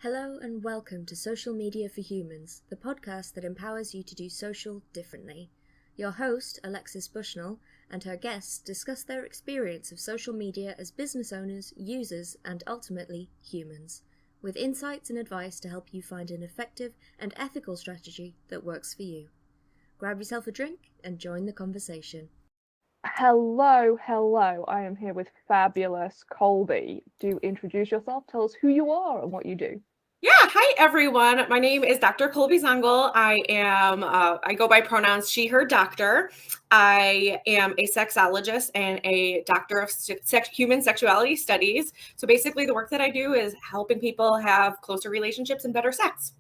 Hello and welcome to Social Media for Humans, the podcast that empowers you to do social differently. Your host, Alexis Bushnell, and her guests discuss their experience of social media as business owners, users, and ultimately humans, with insights and advice to help you find an effective and ethical strategy that works for you. Grab yourself a drink and join the conversation. Hello. I am here with fabulous Colby. Do introduce yourself. Tell us who you are and what you do. Yeah, hi everyone. My name is Dr. Colby Zongol. I go by pronouns she, her, doctor. I am a sexologist and a doctor of human sexuality studies. So basically the work that I do is helping people have closer relationships and better sex.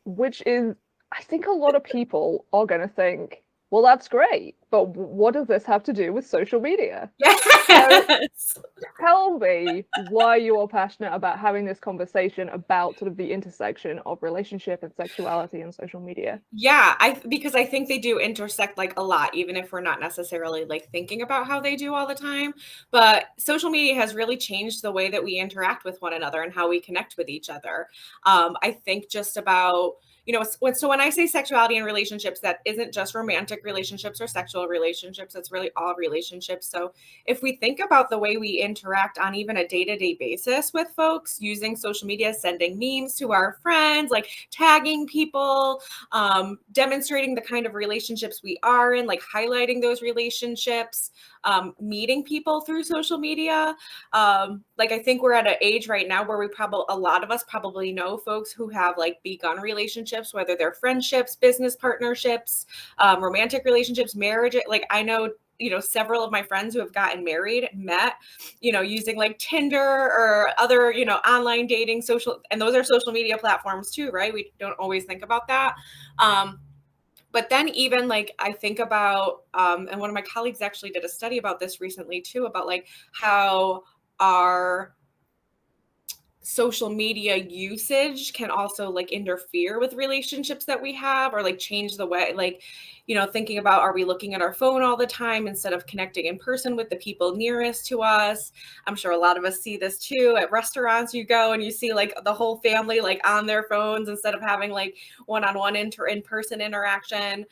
Which is, I think a lot of people are going to think, well, that's great, but what does this have to do with social media? Yes. So tell me why you are passionate about having this conversation about sort of the intersection of relationship and sexuality and social media. Yeah, because I think they do intersect like a lot, even if we're not necessarily like thinking about how they do all the time. But social media has really changed the way that we interact with one another and how we connect with each other. I think just about so when I say sexuality and relationships, that isn't just romantic relationships or sexual relationships. It's really all relationships. So if we think about the way we interact on even a day-to-day basis with folks using social media, sending memes to our friends, like tagging people, demonstrating the kind of relationships we are in, like highlighting those relationships, meeting people through social media. I think we're at an age right now where a lot of us probably know folks who have like begun relationships, whether they're friendships, business partnerships, romantic relationships, marriage. Like I know, several of my friends who have gotten married, met, using like Tinder or other, online dating and those are social media platforms too, right? We don't always think about that. But then even like I think about, and one of my colleagues actually did a study about this recently too, about like how our social media usage can also like interfere with relationships that we have, or like change the way, like, thinking about, are we looking at our phone all the time instead of connecting in person with the people nearest to us? I'm sure a lot of us see this too at restaurants. You go and you see like the whole family like on their phones instead of having like one-on-one in-person interaction.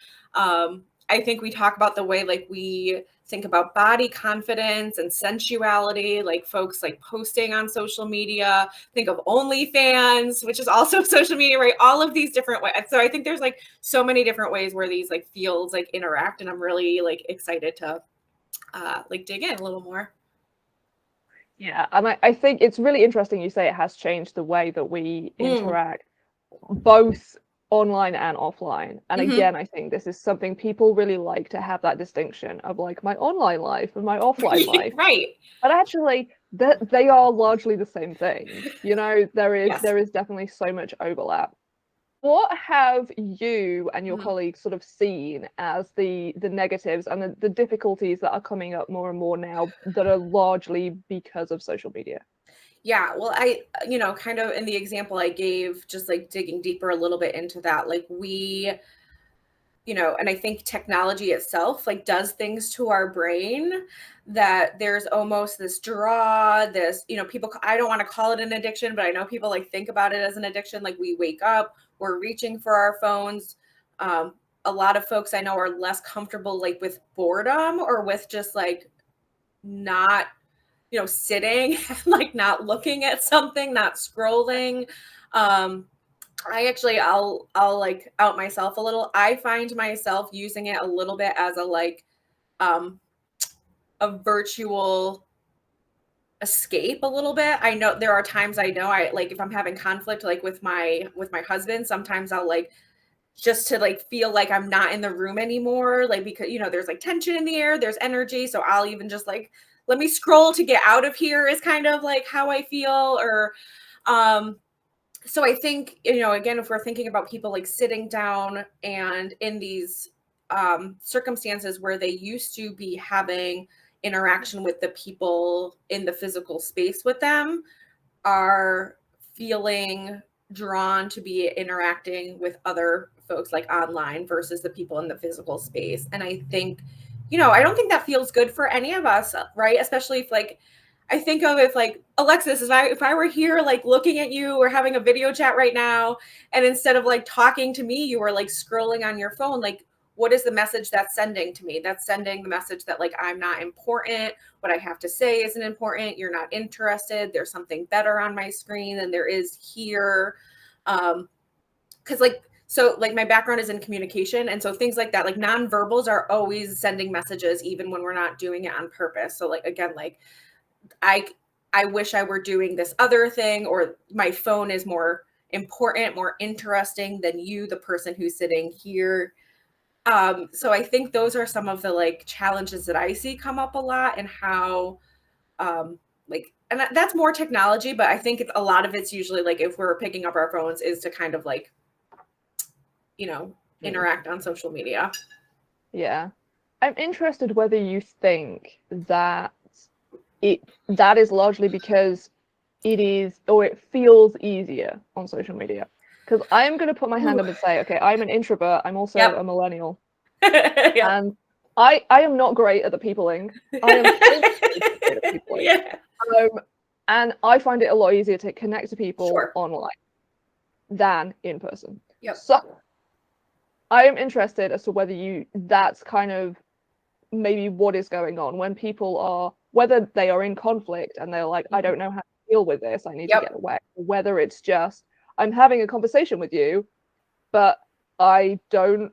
I think we talk about the way like we think about body confidence and sensuality, like folks like posting on social media. Think of OnlyFans, which is also social media, right? All of these different ways. So I think there's like so many different ways where these like fields like interact, and I'm really like excited to like dig in a little more. Yeah, and I think it's really interesting you say it has changed the way that we interact, both online and offline. And again, I think this is something people really like to have, that distinction of like my online life and my offline life. Right. But actually, they are largely the same thing. There Yes. is definitely so much overlap. What have you and your colleagues sort of seen as the negatives and the difficulties that are coming up more and more now that are largely because of social media? Yeah, well, kind of in the example I gave, just like digging deeper a little bit into that, like and I think technology itself like does things to our brain that there's almost this draw, this, people, I don't want to call it an addiction, but I know people like think about it as an addiction. Like we wake up, we're reaching for our phones. A lot of folks I know are less comfortable like with boredom or with just like not sitting, like not looking at something, not scrolling. I'll like out myself a little. I find myself using it a little bit as a like a virtual escape a little bit. I know there are times I know I like if I'm having conflict like with my husband, sometimes I'll like just to like feel like I'm not in the room anymore, like because there's like tension in the air, there's energy, so I'll even just like let me scroll to get out of here is kind of like how I feel. Or so I think, again, if we're thinking about people like sitting down and in these circumstances where they used to be having interaction with the people in the physical space with them, are feeling drawn to be interacting with other folks like online versus the people in the physical space. And I think, I don't think that feels good for any of us, right? Especially if like, I think of it like, Alexis, if I were here like looking at you or having a video chat right now, and instead of like talking to me, you were like scrolling on your phone, like what is the message that's sending to me? That's sending the message that like I'm not important, what I have to say isn't important, you're not interested, there's something better on my screen than there is here. Because like my background is in communication, and so things like that, like nonverbals are always sending messages even when we're not doing it on purpose. So like again, like I wish I were doing this other thing, or my phone is more important, more interesting than you, the person who's sitting here. So I think those are some of the like challenges that I see come up a lot, and how like, and that's more technology, but I think a lot of it's usually like if we're picking up our phones is to kind of like, interact on social media. Yeah. I'm interested whether you think that that is largely because it is, or it feels easier on social media. Because I am going to put my hand up and say, okay, I'm an introvert. I'm also a millennial. Yep. And I am not great at the peopling. I am great at peopling. Yeah. And I find it a lot easier to connect to people online than in person. Yep. So I am interested as to whether that's kind of maybe what is going on when people are, whether they are in conflict and they're like, I don't know how to deal with this, I need to get away, or whether it's just, I'm having a conversation with you, but I don't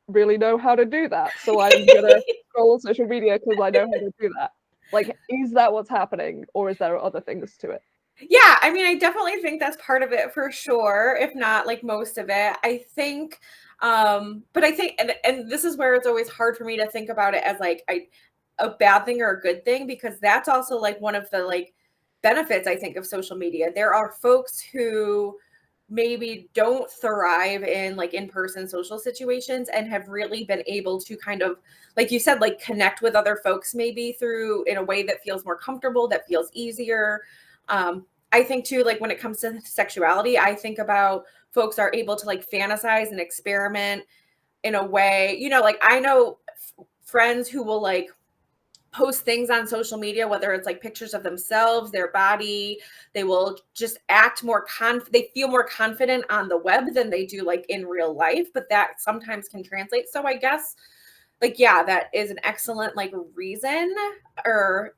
really know how to do that, so I'm gonna scroll on social media because I know how to do that. Like, is that what's happening, or is there other things to it? Yeah, I mean, I definitely think that's part of it for sure, if not like most of it. I think, but I think, and this is where it's always hard for me to think about it as like a bad thing or a good thing, because that's also like one of the like benefits I think of social media. There are folks who maybe don't thrive in like in-person social situations and have really been able to kind of, like you said, like connect with other folks maybe through in a way that feels more comfortable, that feels easier. I think too, like when it comes to sexuality, I think about folks are able to like fantasize and experiment in a way, like I know friends who will like post things on social media, whether it's like pictures of themselves, their body, they will just act more they feel more confident on the web than they do like in real life, but that sometimes can translate. So I guess like, yeah, that is an excellent like reason or,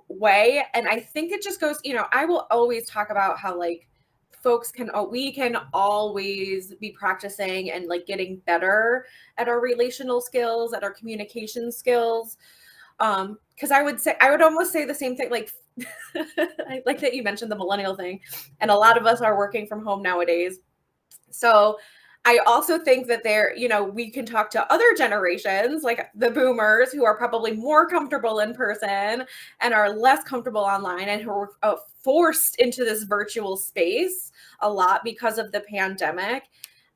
way. And I think it just goes, I will always talk about how like we can always be practicing and like getting better at our relational skills, at our communication skills. Because I would almost say the same thing. Like, I like that you mentioned the millennial thing, and a lot of us are working from home nowadays. So I also think that we can talk to other generations, like the boomers, who are probably more comfortable in person and are less comfortable online, and who are forced into this virtual space a lot because of the pandemic.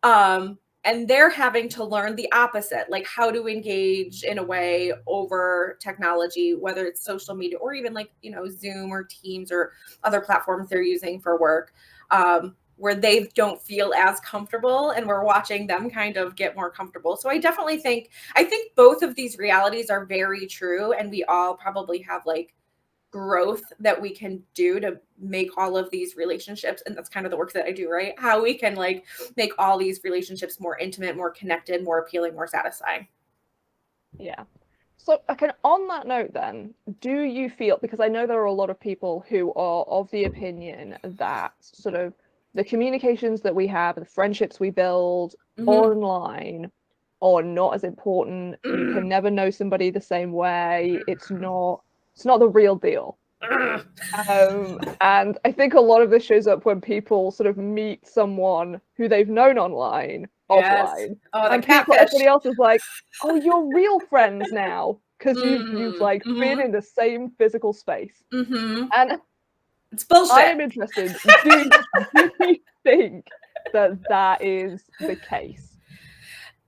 And they're having to learn the opposite, like how to engage in a way over technology, whether it's social media or even like, Zoom or Teams or other platforms they're using for work, where they don't feel as comfortable, and we're watching them kind of get more comfortable. So I definitely think both of these realities are very true, and we all probably have like growth that we can do to make all of these relationships, and that's kind of the work that I do, right? How we can like make all these relationships more intimate, more connected, more appealing, more satisfying. Yeah. So on that note then, do you feel, because I know there are a lot of people who are of the opinion that sort of the communications that we have, the friendships we build online are not as important. You can never know somebody the same way. It's not the real deal. And I think a lot of this shows up when people sort of meet someone who they've known online, offline. Oh, the and everybody else is like, oh, you're real friends now, because you've like been in the same physical space. And it's bullshit. I am interested, do you think that is the case?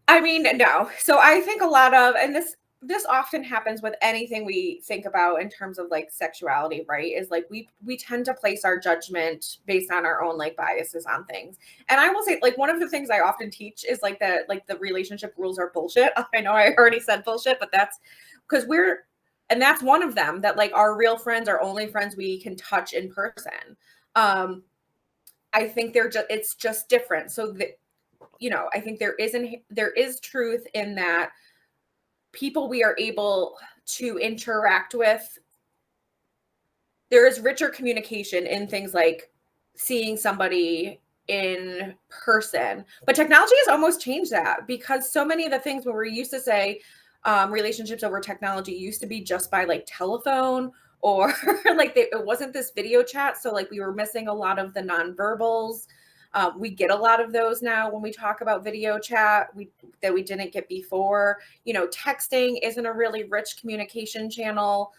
I mean, no. So I think a lot of, and this often happens with anything we think about in terms of like sexuality, right? Is like we tend to place our judgment based on our own like biases on things. And I will say, like, one of the things I often teach is like the relationship rules are bullshit. I know I already said bullshit, but that's because and that's one of them, that like our real friends are only friends we can touch in person. I think it's just different. So that, you know, I think there is truth in that people we are able to interact with, there is richer communication in things like seeing somebody in person. But technology has almost changed that, because so many of the things where we used to say relationships over technology used to be just by like telephone, or like it wasn't this video chat. So like we were missing a lot of the nonverbals. We get a lot of those now when we talk about video chat that we didn't get before. You know, texting isn't a really rich communication channel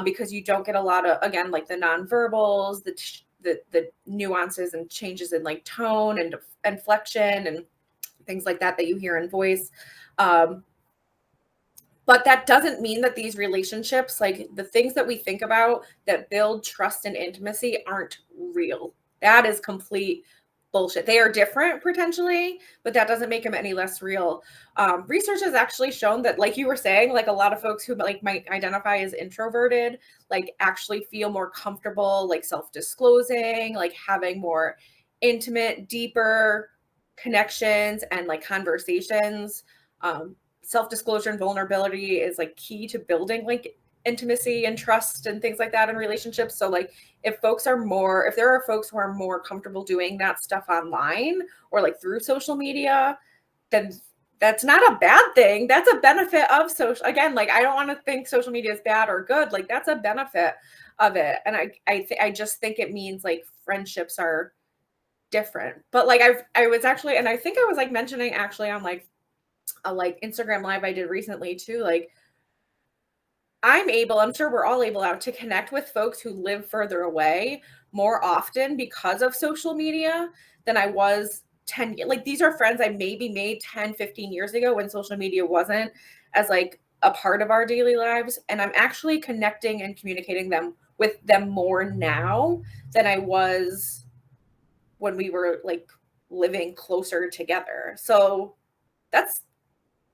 because you don't get a lot of, again, like the nonverbals, the nuances and changes in like tone and inflection and things like that you hear in voice. But that doesn't mean that these relationships, like the things that we think about that build trust and intimacy, aren't real. That is complete bullshit. They are different potentially, but that doesn't make them any less real. Research has actually shown that, like you were saying, like a lot of folks who like might identify as introverted, like actually feel more comfortable, like self-disclosing, like having more intimate, deeper connections and like conversations. Self-disclosure and vulnerability is like key to building like intimacy and trust and things like that in relationships. So like if there are folks who are more comfortable doing that stuff online or like through social media, then that's not a bad thing. That's a benefit of social. Again, like I don't want to think social media is bad or good. Like that's a benefit of it. And I just think it means like friendships are different. But like I was actually, and I think I was like mentioning actually on like a like Instagram live I did recently too, like I'm sure we're all able to connect with folks who live further away more often because of social media than I was 10, like these are friends I maybe made 10, 15 years ago when social media wasn't as like a part of our daily lives. And I'm actually connecting and communicating with them more now than I was when we were like living closer together. So that's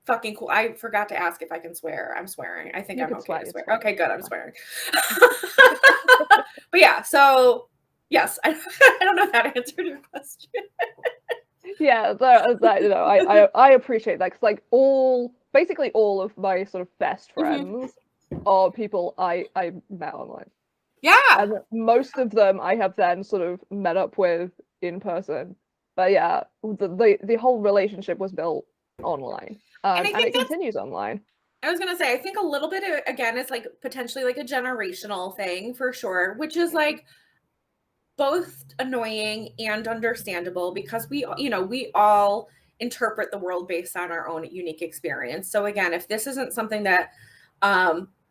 fucking cool. I forgot to ask if I can swear. I'm swearing. I think I'm okay to swear. Okay, good. I'm swearing. But yeah, so yes, I don't know if that answered your question. Yeah, that you know, I appreciate that, because like basically all of my sort of best friends are people I met online. Yeah. And most of them I have then sort of met up with in person. But yeah, the whole relationship was built online. And it continues online. I was going to say, I think a little bit, again, it's like potentially like a generational thing for sure, which is like both annoying and understandable because we all interpret the world based on our own unique experience. So again, if this isn't something that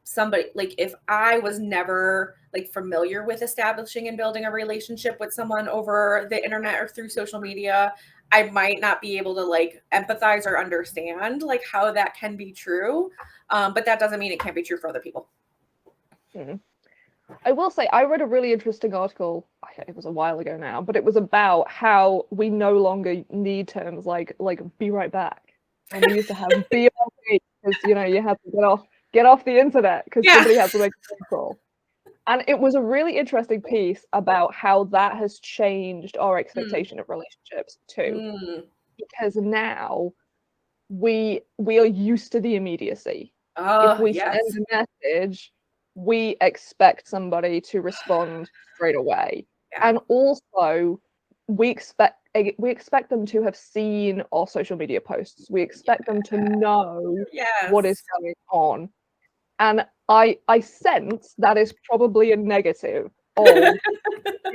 somebody, like if I was never like familiar with establishing and building a relationship with someone over the internet or through social media, I might not be able to like empathize or understand like how that can be true. But that doesn't mean it can't be true for other people. Mm. I will say, I read a really interesting article, it was a while ago now, but it was about how we no longer need terms like be right back. And we used to have be okay, because you had to get off the internet because somebody had to make a phone call. And it was a really interesting piece about how that has changed our expectation of relationships too. Because now we are used to the immediacy. If we send a message, we expect somebody to respond straight away. And also we expect them to have seen our social media posts. We expect them to know what is going on. And I sense that is probably a negative of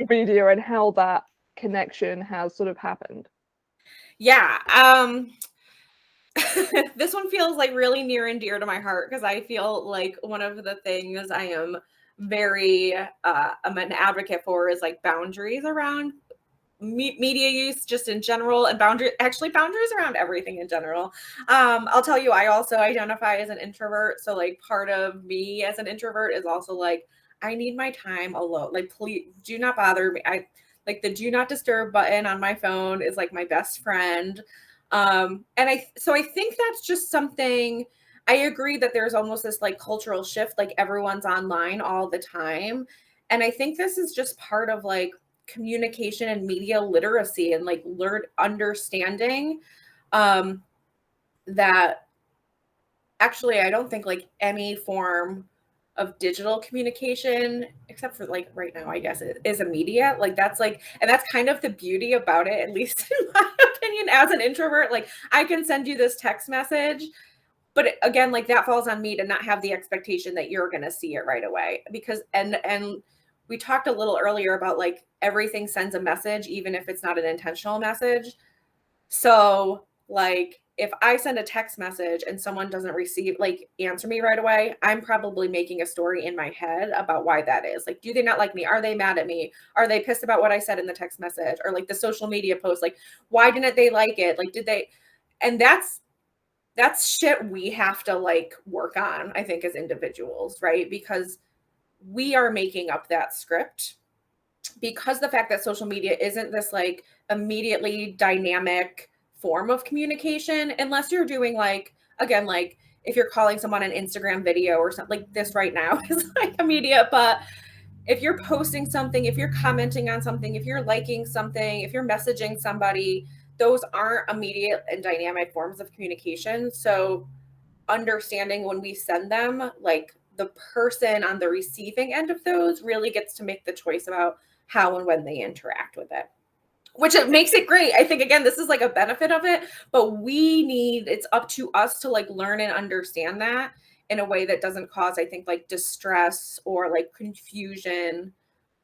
media and how that connection has sort of happened. Yeah. This one feels like really near and dear to my heart because I feel like one of the things I am very I'm an advocate for is like boundaries around media use just in general, and boundaries around everything in general. I'll tell you, I also identify as an introvert, so like part of me as an introvert is also like I need my time alone. Like please do not bother me. I like the do not disturb button on my phone is like my best friend. And I think that's just something I agree that there's almost this like cultural shift, like everyone's online all the time. And I think this is just part of like communication and media literacy and like understanding that actually I don't think like any form of digital communication, except for like right now, I guess it is immediate. Like that's like, and that's kind of the beauty about it, at least in my opinion, as an introvert. Like I can send you this text message, but again, like that falls on me to not have the expectation that you're going to see it right away, because and we talked a little earlier about like everything sends a message, even if it's not an intentional message. So like if I send a text message and someone doesn't answer me right away, I'm probably making a story in my head about why that is. Like, do they not like me? Are they mad at me? Are they pissed about what I said in the text message? Or like the social media post, like, why didn't they like it? Like, did they? And that's shit we have to like work on, I think, as individuals, right? Because we are making up that script, because the fact that social media isn't this like immediately dynamic form of communication, unless you're doing like, again, like if you're calling someone an Instagram video or something like this right now is like immediate. But if you're posting something, if you're commenting on something, if you're liking something, if you're messaging somebody, those aren't immediate and dynamic forms of communication. So understanding when we send them, like the person on the receiving end of those really gets to make the choice about how and when they interact with it, which it makes it great. I think, again, this is like a benefit of it, but it's up to us to like learn and understand that in a way that doesn't cause, I think, like distress or like confusion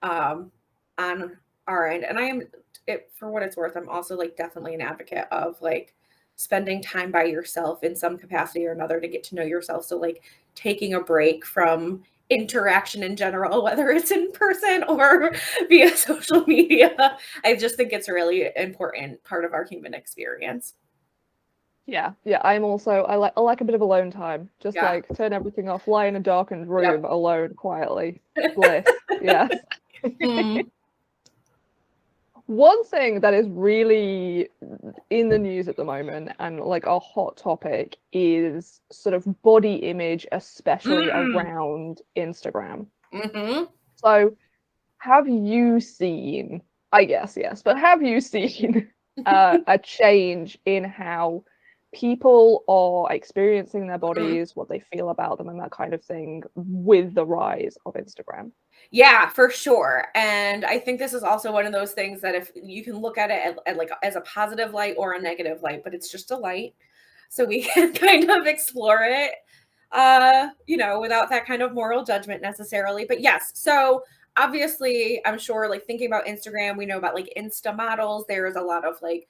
on our end. And for what it's worth, I'm also like definitely an advocate of like spending time by yourself in some capacity or another to get to know yourself. So like taking a break from interaction in general, whether it's in person or via social media, I just think it's a really important part of our human experience. Yeah, I'm also I like a bit of alone time. Just like turn everything off, lie in a darkened room alone quietly. Bliss. Yes. One thing that is really in the news at the moment and like a hot topic is sort of body image, especially around Instagram. So have you seen, I guess, yes, but have you seen a change in how people are experiencing their bodies, what they feel about them and that kind of thing with the rise of Instagram? Yeah, for sure. And I think this is also one of those things that if you can look at it at like as a positive light or a negative light, but it's just a light. So we can kind of explore it, without that kind of moral judgment necessarily. But yes, so obviously I'm sure like thinking about Instagram, we know about like Insta models. There is a lot of like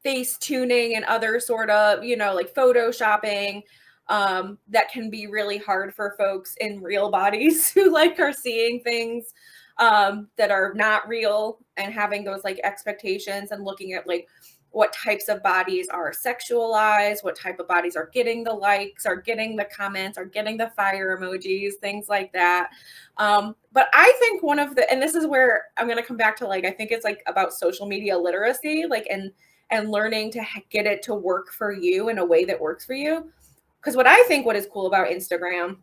face tuning and other sort of, like photoshopping. That can be really hard for folks in real bodies who like are seeing things that are not real and having those like expectations and looking at like what types of bodies are sexualized, what type of bodies are getting the likes, are getting the comments, are getting the fire emojis, things like that. But I think and this is where I'm going to come back to, like, I think it's like about social media literacy, like, and learning to get it to work for you in a way that works for you. Because what is cool about Instagram,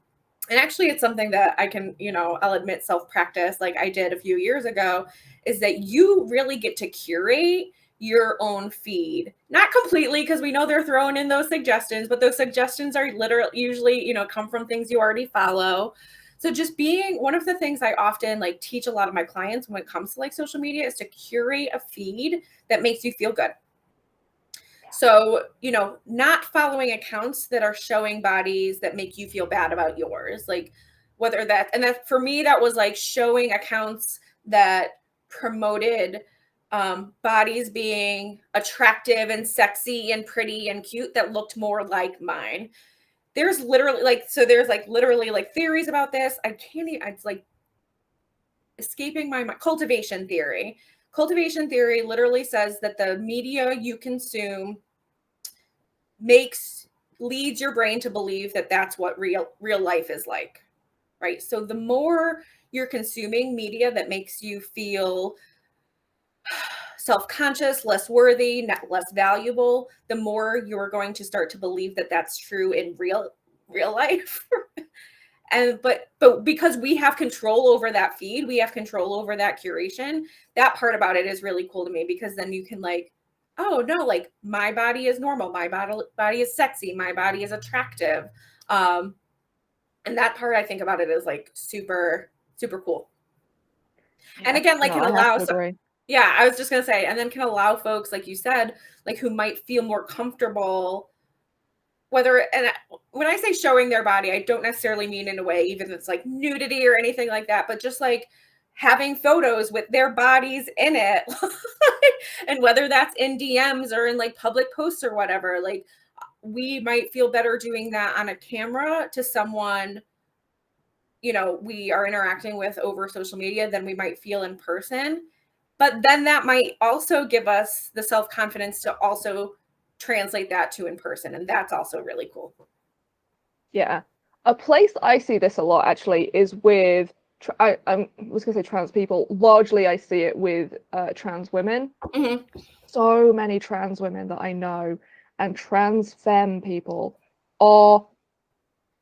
and actually it's something that I can, I'll admit self-practice, like I did a few years ago, is that you really get to curate your own feed. Not completely, because we know they're throwing in those suggestions, but those suggestions are literally usually, come from things you already follow. So just being one of the things I often like teach a lot of my clients when it comes to like social media is to curate a feed that makes you feel good. So, not following accounts that are showing bodies that make you feel bad about yours. Like whether that for me, that was like showing accounts that promoted bodies being attractive and sexy and pretty and cute that looked more like mine. There's literally like theories about this. It's like escaping my mind. Cultivation theory. Cultivation theory literally says that the media you consume leads your brain to believe that that's what real life is like, right? So the more you're consuming media that makes you feel self-conscious, less worthy, less valuable, the more you're going to start to believe that that's true in real real life. And but because we have control over that feed, we have control over that curation. That part about it is really cool to me, because then you can like, oh no, like my body is normal, my body is sexy, my body is attractive. And that part I think about it is like super, super cool. Yeah. And again, like can allow yeah, I was just gonna say, and then can allow folks, like you said, like who might feel more comfortable, whether, and when I say showing their body, I don't necessarily mean in a way even if it's like nudity or anything like that, but just like having photos with their bodies in it. And whether that's in DMs or in like public posts or whatever, like we might feel better doing that on a camera to someone, you know, we are interacting with over social media than we might feel in person. But then that might also give us the self-confidence to also translate that to in person. And that's also really cool. Yeah. A place I see this a lot actually is with, I was going to say trans people. Largely I see it with trans women. Mm-hmm. So many trans women that I know and trans femme people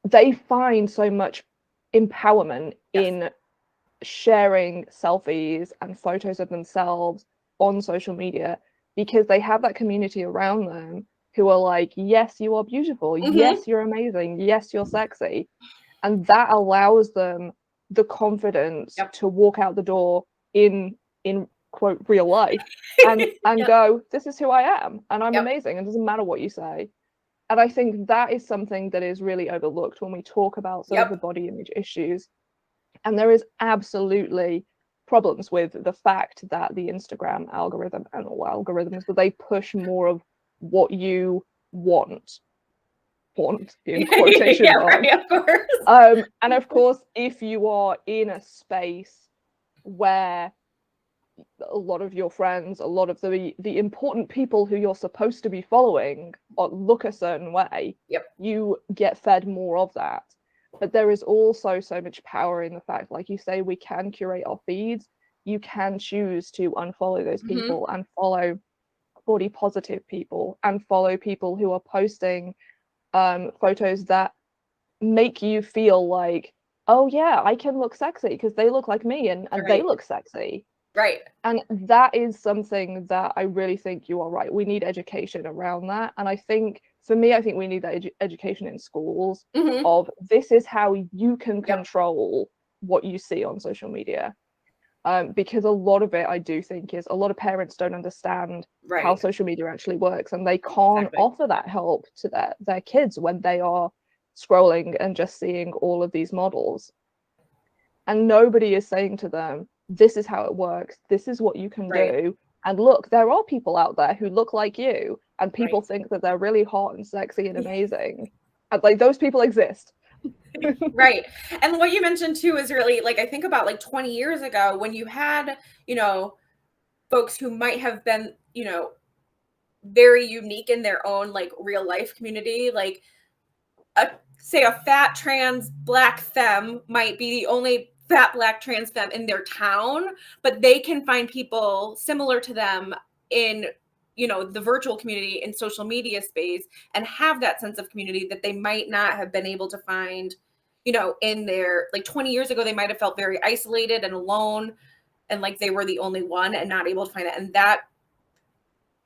they find so much empowerment in sharing selfies and photos of themselves on social media, because they have that community around them who are like, yes, you are beautiful. Mm-hmm. Yes, you're amazing. Yes, you're sexy. And that allows them the confidence to walk out the door in quote real life and go, this is who I am and I'm amazing. It doesn't matter what you say. And I think that is something that is really overlooked when we talk about sort of the body image issues. And there is absolutely problems with the fact that the Instagram algorithm and all algorithms, that they push more of what you want in quotation marks. Right, of course. And of course, if you are in a space where a lot of your friends, a lot of the important people who you're supposed to be following look a certain way, you get fed more of that. But there is also so much power in the fact, like you say, we can curate our feeds. You can choose to unfollow those people and follow body positive people and follow people who are posting photos that make you feel like, oh yeah, I can look sexy because they look like me and they look sexy. Right. And that is something that I really think you are right. We need education around that. And I think, for me, I think we need that education in schools of this is how you can control what you see on social media. Because a lot of it, I do think, is a lot of parents don't understand how social media actually works, and they can't offer that help to their kids when they are scrolling and just seeing all of these models. And nobody is saying to them, this is how it works, this is what you can do, and look, there are people out there who look like you, and people think that they're really hot and sexy and amazing, and like those people exist. Right. And what you mentioned too is really, like, I think about like 20 years ago when you had, you know, folks who might have been, you know, very unique in their own like real life community, like say a fat trans Black femme might be the only fat Black trans femme in their town, but they can find people similar to them in, you know, the virtual community in social media space and have that sense of community that they might not have been able to find, you know, in their, like 20 years ago, they might have felt very isolated and alone and like they were the only one and not able to find it. And that,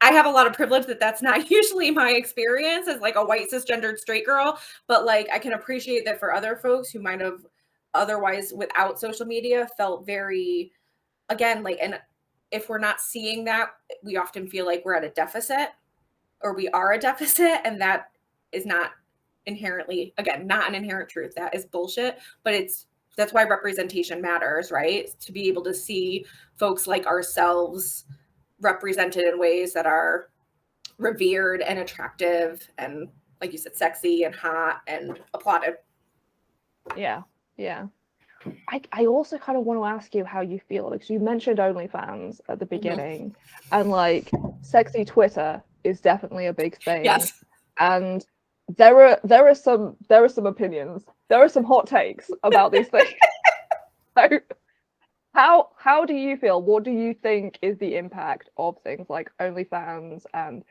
I have a lot of privilege that that's not usually my experience as like a white cisgendered straight girl, but like I can appreciate that for other folks who might have otherwise without social media felt very, again, like, and if we're not seeing that, we often feel like we're at a deficit or we are a deficit, and that is not inherently, again, not an inherent truth. That is bullshit, but that's why representation matters, right? To be able to see folks like ourselves represented in ways that are revered and attractive and, like you said, sexy and hot and applauded. Yeah. I also kind of want to ask you how you feel, because you mentioned OnlyFans at the beginning, and like sexy Twitter is definitely a big thing. Yes. And there are some opinions, there are some hot takes about these things. So how do you feel? What do you think is the impact of things like OnlyFans and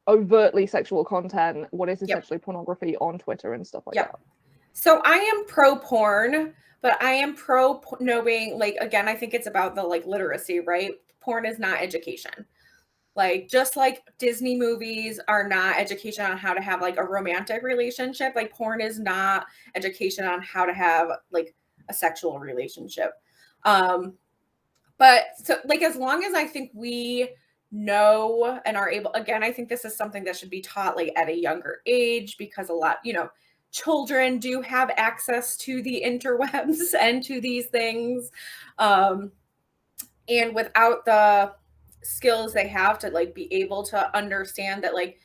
overtly sexual content, what is essentially pornography on Twitter and stuff like that. So I am pro porn, but I am pro knowing, like, again, I think it's about the like literacy, right? Porn is not education. Like, just like Disney movies are not education on how to have like a romantic relationship, like porn is not education on how to have like a sexual relationship. But so like, as long as I think we know and are able, again, I think this is something that should be taught like at a younger age, because a lot, children do have access to the interwebs and to these things. And without the skills they have to like be able to understand that, like,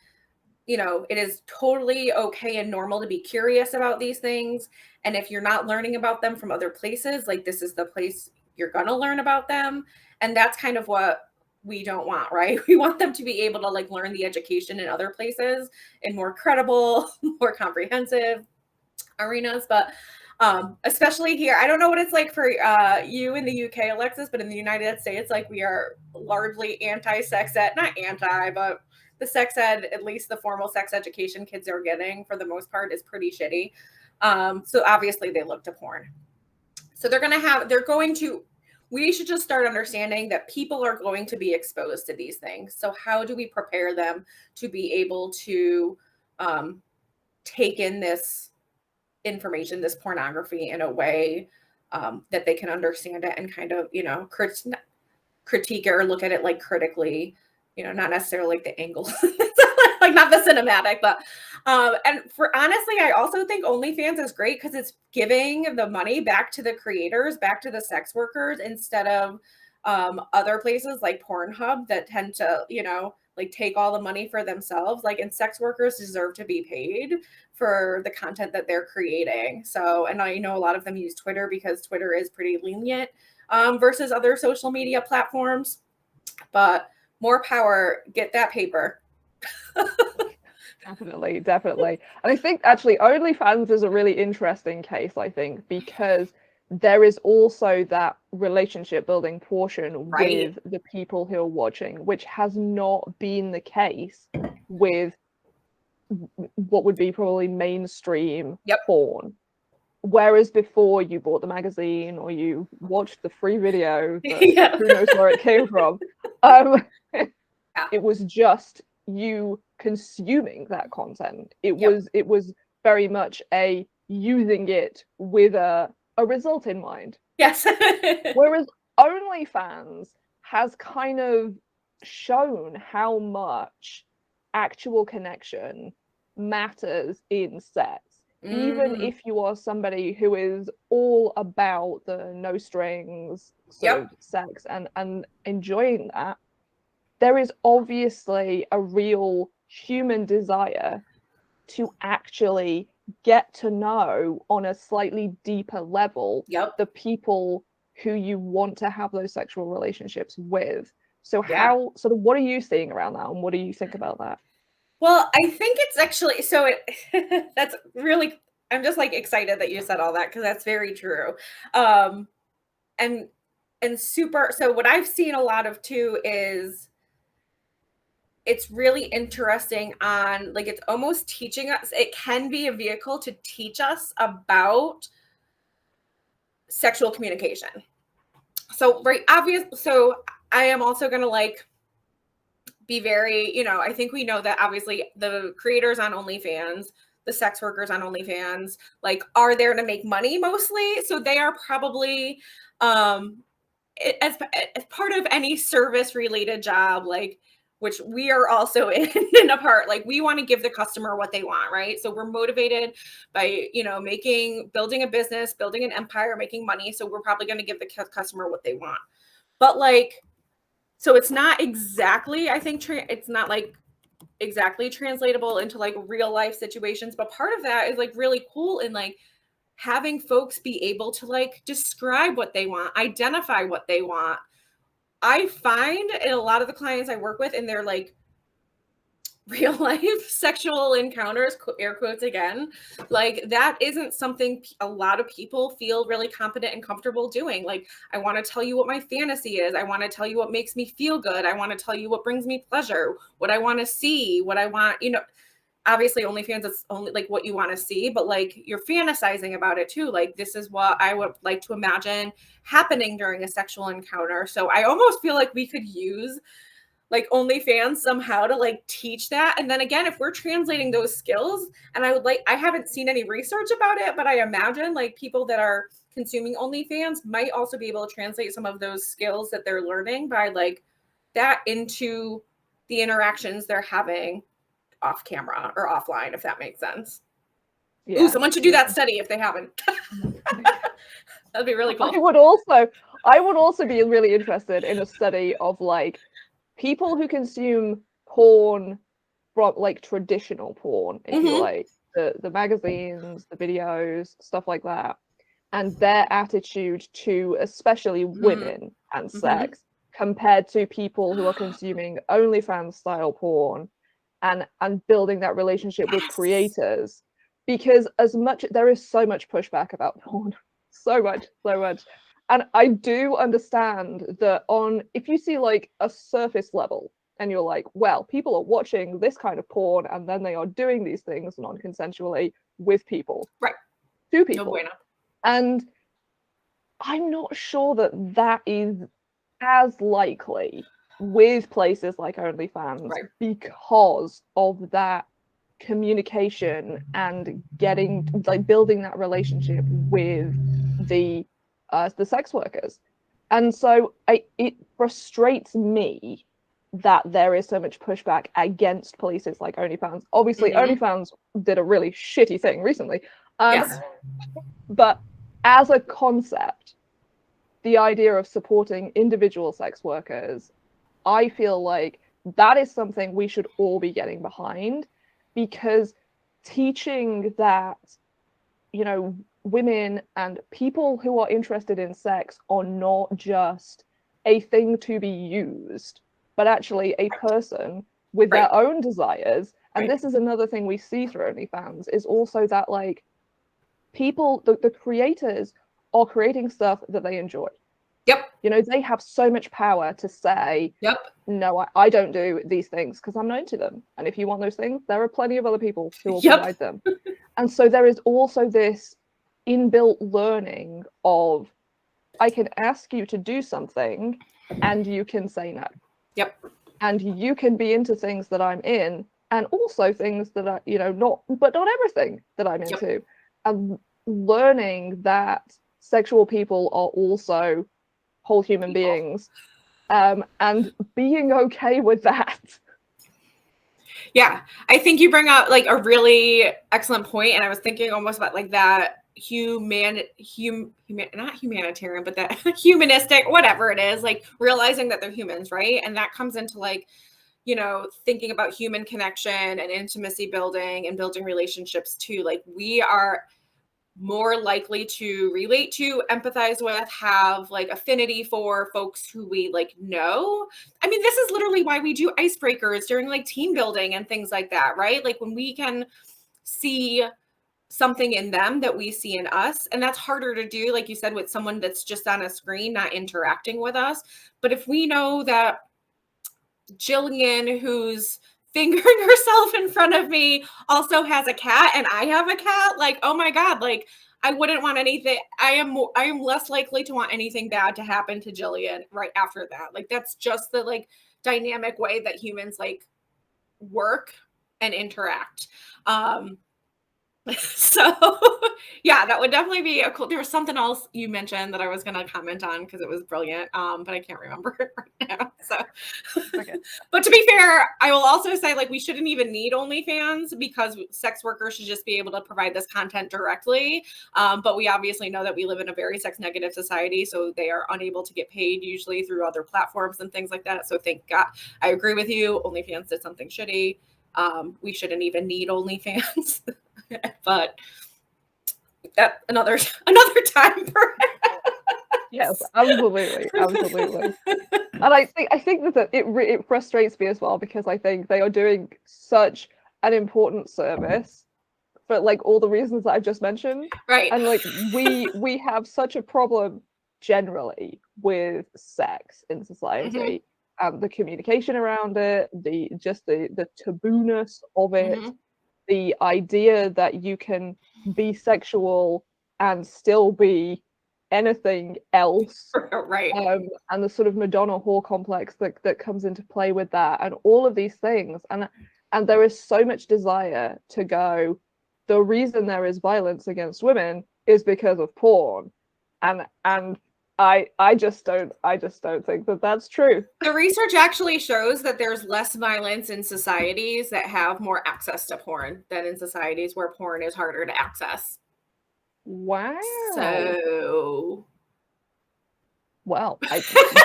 it is totally okay and normal to be curious about these things. And if you're not learning about them from other places, like, this is the place you're going to learn about them. And that's kind of what we don't want, right? We want them to be able to like learn the education in other places in more credible, more comprehensive arenas. But especially here, I don't know what it's like for you in the UK, Alexis, but in the United States, like, we are largely anti-sex ed, not anti, but the sex ed, at least the formal sex education kids are getting for the most part, is pretty shitty. So obviously they look to porn. So we should just start understanding that people are going to be exposed to these things. So how do we prepare them to be able to take in this information, this pornography, in a way that they can understand it and kind of, critique it or look at it like critically, not necessarily like the angles, like not the cinematic, but and for honestly, I also think OnlyFans is great because it's giving the money back to the creators, back to the sex workers, instead of other places like Pornhub that tend to, like, take all the money for themselves. Like, and sex workers deserve to be paid for the content that they're creating. So, and I know a lot of them use Twitter because Twitter is pretty lenient versus other social media platforms, but more power, get that paper. Definitely. And I think actually OnlyFans is a really interesting case, I think, because there is also that relationship building portion with the people who are watching, which has not been the case with what would be probably mainstream porn. Whereas before, you bought the magazine or you watched the free video, but who knows where it came from. It was just you consuming that content. It was very much a using it with a result in mind. Yes. Whereas OnlyFans has kind of shown how much actual connection matters in sex. Even if you are somebody who is all about the no strings sort of sex and enjoying that, there is obviously a real human desire to actually get to know on a slightly deeper level the people who you want to have those sexual relationships with. So how, sort of, what are you seeing around that, and what do you think about that? Well, I think it's actually, that's really, I'm just like excited that you said all that, because that's very true. And super, so what I've seen a lot of too is it's really interesting on, like, it's almost teaching us, it can be a vehicle to teach us about sexual communication. So, so I am also going to like be very, I think we know that obviously the creators on OnlyFans, the sex workers on OnlyFans, like, are there to make money mostly. So they are probably, as part of any service related job, like, which we are also in a part, like, we want to give the customer what they want, right? So we're motivated by, building a business, building an empire, making money. So we're probably going to give the customer what they want. But like, so it's not exactly, I think, it's not like exactly translatable into like real life situations. But part of that is like really cool in like having folks be able to like describe what they want, identify what they want. I find in a lot of the clients I work with, and they're like real life sexual encounters, air quotes again, like that isn't something a lot of people feel really competent and comfortable doing. Like, I want to tell you what my fantasy is. I want to tell you what makes me feel good. I want to tell you what brings me pleasure, what I want to see, what I want, obviously OnlyFans is only like what you want to see, but like you're fantasizing about it too. Like, this is what I would like to imagine happening during a sexual encounter. So I almost feel like we could use like OnlyFans somehow to like teach that. And then again, if we're translating those skills, and I haven't seen any research about it, but I imagine like people that are consuming OnlyFans might also be able to translate some of those skills that they're learning by like that into the interactions they're having off camera or offline, if that makes sense. Yeah. Ooh, someone should do that study if they haven't. That'd be really cool. I would also be really interested in a study of like people who consume porn from like traditional porn, if you like, the magazines, the videos, stuff like that, and their attitude to especially women and sex compared to people who are consuming OnlyFans style porn and building that relationship with creators. Because there is so much pushback about porn, so much. And I do understand that if you see like a surface level and you're like, well, people are watching this kind of porn and then they are doing these things non-consensually with people. Right. To people. No bueno. And I'm not sure that is as likely with places like OnlyFans, right, because of that communication and building that relationship with the sex workers. And so it frustrates me that there is so much pushback against places like OnlyFans. Obviously, OnlyFans did a really shitty thing recently. Yes. But as a concept, the idea of supporting individual sex workers, I feel like that is something we should all be getting behind, because teaching that, women and people who are interested in sex are not just a thing to be used, but actually a person with their own desires. And this is another thing we see through OnlyFans, is also that like people, the creators are creating stuff that they enjoy. Yep. They have so much power to say, yep, no, I don't do these things because I'm not into them. And if you want those things, there are plenty of other people who will provide them. And so there is also this inbuilt learning of, I can ask you to do something and you can say no. Yep. And you can be into things that I'm in, and also things that are, not everything that I'm into. Yep. And learning that sexual people are also whole human beings, and being okay with that. Yeah, I think you bring up like a really excellent point, and I was thinking almost about like that not humanitarian, but that humanistic, whatever it is, like realizing that they're humans, right? And that comes into like, thinking about human connection and intimacy building and building relationships too. Like, we are more likely to relate to, empathize with, have like affinity for folks who we like know. I mean, this is literally why we do icebreakers during like team building and things like that, right? Like when we can see something in them that we see in us, and that's harder to do, like you said, with someone that's just on a screen, not interacting with us. But if we know that Jillian, who's fingering herself in front of me, also has a cat and I have a cat, like, oh my God, like I wouldn't want anything. I am less likely to want anything bad to happen to Jillian right after that. Like, that's just the like dynamic way that humans like work and interact. So yeah, that would definitely be a cool. There was something else you mentioned that I was going to comment on because it was brilliant, but I can't remember it right now. So, okay. But to be fair, I will also say like we shouldn't even need OnlyFans, because sex workers should just be able to provide this content directly. But we obviously know that we live in a very sex negative society, so they are unable to get paid usually through other platforms and things like that. So thank God, I agree with you. OnlyFans did something shitty. We shouldn't even need OnlyFans. But that another time for Yes, absolutely. And I think that it frustrates me as well, because I think they are doing such an important service for like all the reasons that I've just mentioned. Right. And like we have such a problem generally with sex in society, and the communication around it, the taboo-ness of it, the idea that you can be sexual and still be anything else, Right. and the sort of Madonna whore complex that comes into play with that, and all of these things, and there is so much desire to go, the reason there is violence against women is because of porn, and I just don't think that that's true. The research actually shows that there's less violence in societies that have more access to porn than in societies where porn is harder to access. Wow. So, well, I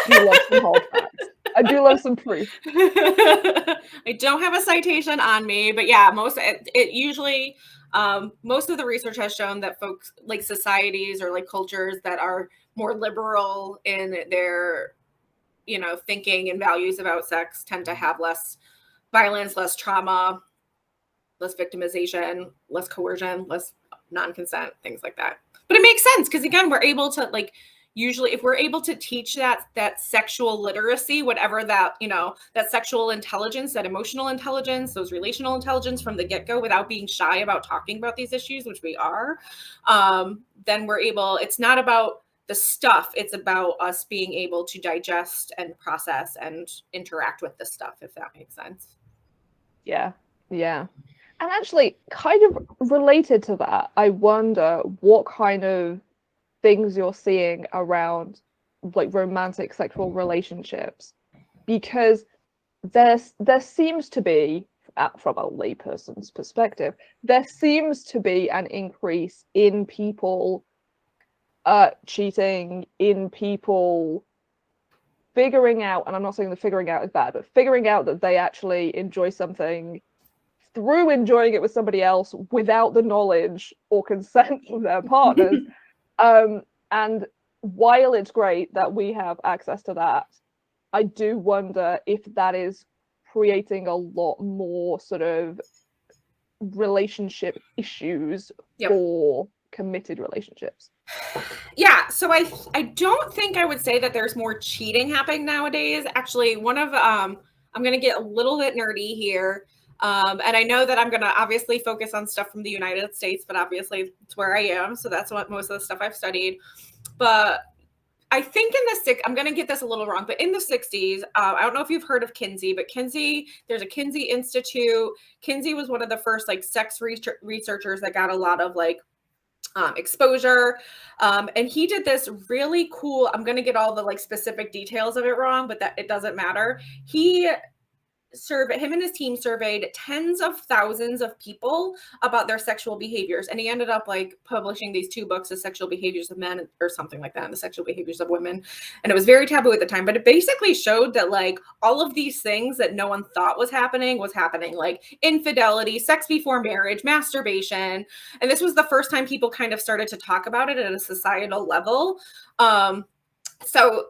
do love some hard facts. I do love some proof. I don't have a citation on me, but yeah, it usually most of the research has shown that folks, like societies or like cultures that are more liberal in their, thinking and values about sex, tend to have less violence, less trauma, less victimization, less coercion, less non-consent, things like that. But it makes sense because, again, we're able to, like, usually if we're able to teach that sexual literacy, whatever that, that sexual intelligence, that emotional intelligence, those relational intelligence from the get-go, without being shy about talking about these issues, which we are, then we're able, it's not about the stuff, it's about us being able to digest and process and interact with the stuff, if that makes sense. Yeah. And actually, kind of related to that, I wonder what kind of things you're seeing around like romantic sexual relationships, because there seems to be, from a layperson's perspective, there seems to be an increase in people cheating, in people figuring out, and I'm not saying the figuring out is bad, but figuring out that they actually enjoy something through enjoying it with somebody else without the knowledge or consent of their partners. And while it's great that we have access to that, I do wonder if that is creating a lot more sort of relationship issues for committed relationships. Yeah, so I don't think I would say that there's more cheating happening nowadays. Actually, one of I'm going to get a little bit nerdy here. And I know that I'm going to obviously focus on stuff from the United States, but obviously it's where I am. So that's what most of the stuff I've studied. But I think I'm going to get this a little wrong, but in the 60s, I don't know if you've heard of Kinsey, but there's a Kinsey Institute. Kinsey was one of the first like sex researchers that got a lot of like exposure. And he did this really cool, I'm going to get all the like specific details of it wrong, but that it doesn't matter. Him and his team surveyed tens of thousands of people about their sexual behaviors, and he ended up like publishing these 2 books, The Sexual Behaviors of Men or something like that, and The Sexual Behaviors of Women. And it was very taboo at the time, but it basically showed that like all of these things that no one thought was happening, like infidelity, sex before marriage, masturbation. And this was the first time people kind of started to talk about it at a societal level. So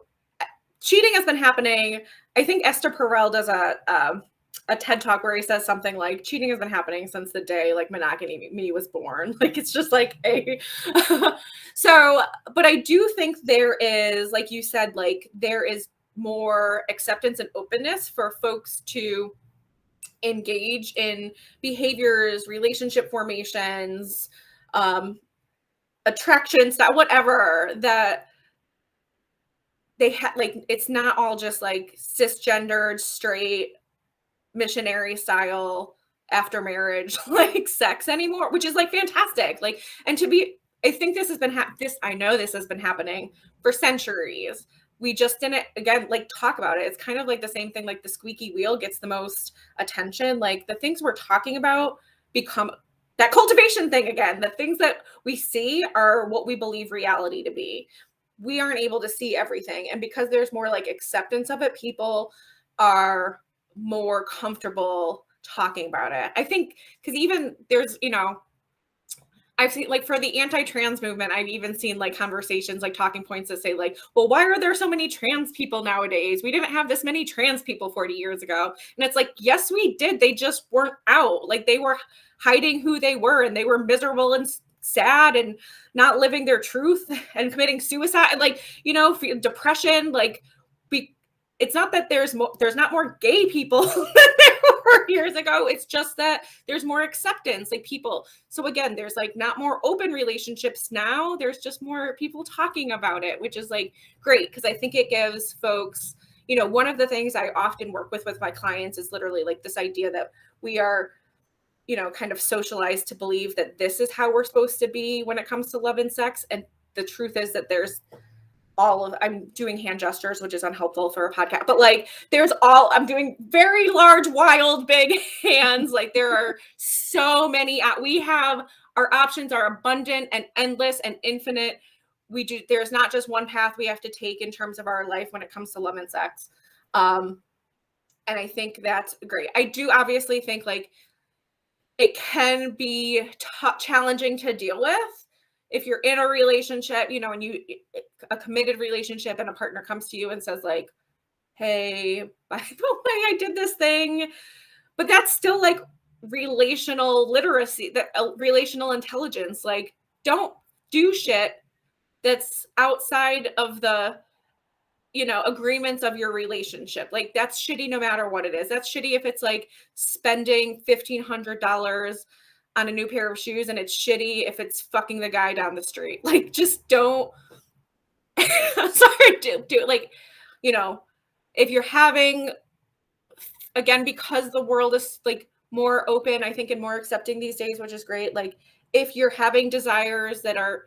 cheating has been happening. I think Esther Perel does a TED Talk where he says something like, cheating has been happening since the day like monogamy was born. Like, it's just like so, but I do think there is, like you said, like there is more acceptance and openness for folks to engage in behaviors, relationship formations, attractions, that whatever that they like, it's not all just like cisgendered, straight, missionary style after marriage like sex anymore, which is like fantastic. Like, and I think this has been I know this has been happening for centuries. We just didn't, again, like talk about it. It's kind of like the same thing, like the squeaky wheel gets the most attention. Like the things we're talking about become that cultivation thing again. The things that we see are what we believe reality to be. We aren't able to see everything. And because there's more like acceptance of it, people are more comfortable talking about it. I think because even there's, I've seen, like, for the anti-trans movement, I've even seen like conversations, like talking points that say like, well, why are there so many trans people nowadays? We didn't have this many trans people 40 years ago. And it's like, yes, we did. They just weren't out. Like, they were hiding who they were, and they were miserable and sad and not living their truth and committing suicide and, like, you know, depression. Like, it's not that there's not more gay people than there were years ago. It's just that there's more acceptance, like, people. So again, there's like not more open relationships now. There's just more people talking about it, which is like great, because I think it gives folks, you know, one of the things I often work with my clients is literally like this idea that we are, you know, kind of socialized to believe that this is how we're supposed to be when it comes to love and sex. And the truth is that there's I'm doing hand gestures, which is unhelpful for a podcast, but like I'm doing very large, wild, big hands. Like, there are so many, our options are abundant and endless and infinite. There's not just one path we have to take in terms of our life when it comes to love and sex. And I think that's great. I do obviously think like it can be challenging to deal with. If you're in a relationship, you know, and a committed relationship, and a partner comes to you and says like, hey, by the way, I did this thing, but that's still like relational literacy, that relational intelligence. Like, don't do shit that's outside of the, you know, agreements of your relationship. Like, that's shitty no matter what it is. That's shitty if it's like spending $1,500 on a new pair of shoes, and it's shitty if it's fucking the guy down the street. Like, just don't sorry, do it. Like, you know, if you're having, again, because the world is like more open, I think, and more accepting these days, which is great. Like, if you're having desires that are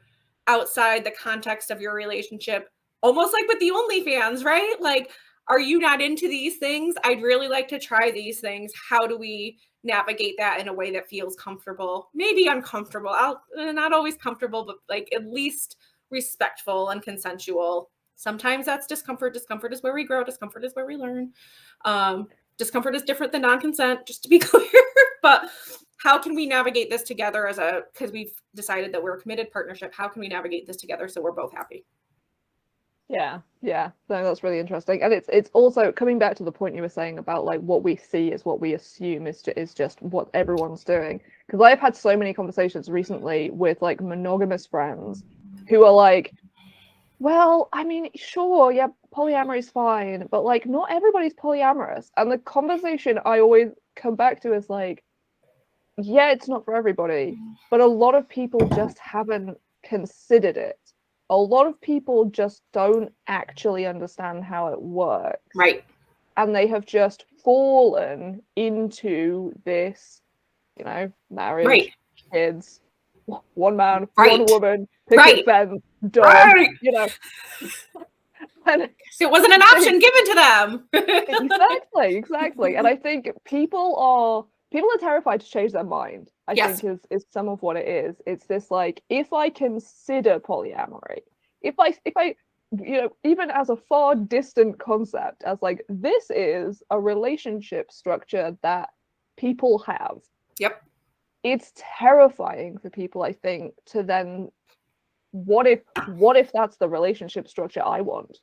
outside the context of your relationship, almost like with the OnlyFans, right? Like, are you not into these things? I'd really like to try these things. How do we navigate that in a way that feels comfortable? Maybe uncomfortable. Not always comfortable, but like at least respectful and consensual. Sometimes that's discomfort. Discomfort is where we grow. Discomfort is where we learn. Discomfort is different than non-consent, just to be clear. But how can we navigate this together because we've decided that we're a committed partnership? How can we navigate this together so we're both happy? Yeah. No, that's really interesting. And it's also coming back to the point you were saying about like what we see is what we assume is just what everyone's doing. Because I've had so many conversations recently with like monogamous friends who are like, well, I mean, sure, yeah, polyamory is fine, but like not everybody's polyamorous. And the conversation I always come back to is like, yeah, it's not for everybody, but a lot of people just haven't considered it. A lot of people just don't actually understand how it works. Right. And they have just fallen into this, you know, marriage, right, kids, one man, right, one woman, picket right, fence, dog, right, you know. And so it wasn't an option given to them. Exactly. And I think people are terrified to change their mind. I think is some of what it is. It's this like, if I consider polyamory, if I you know, even as a far distant concept, as like, this is a relationship structure that people have. Yep. It's terrifying for people, I think, to then, what if that's the relationship structure I want?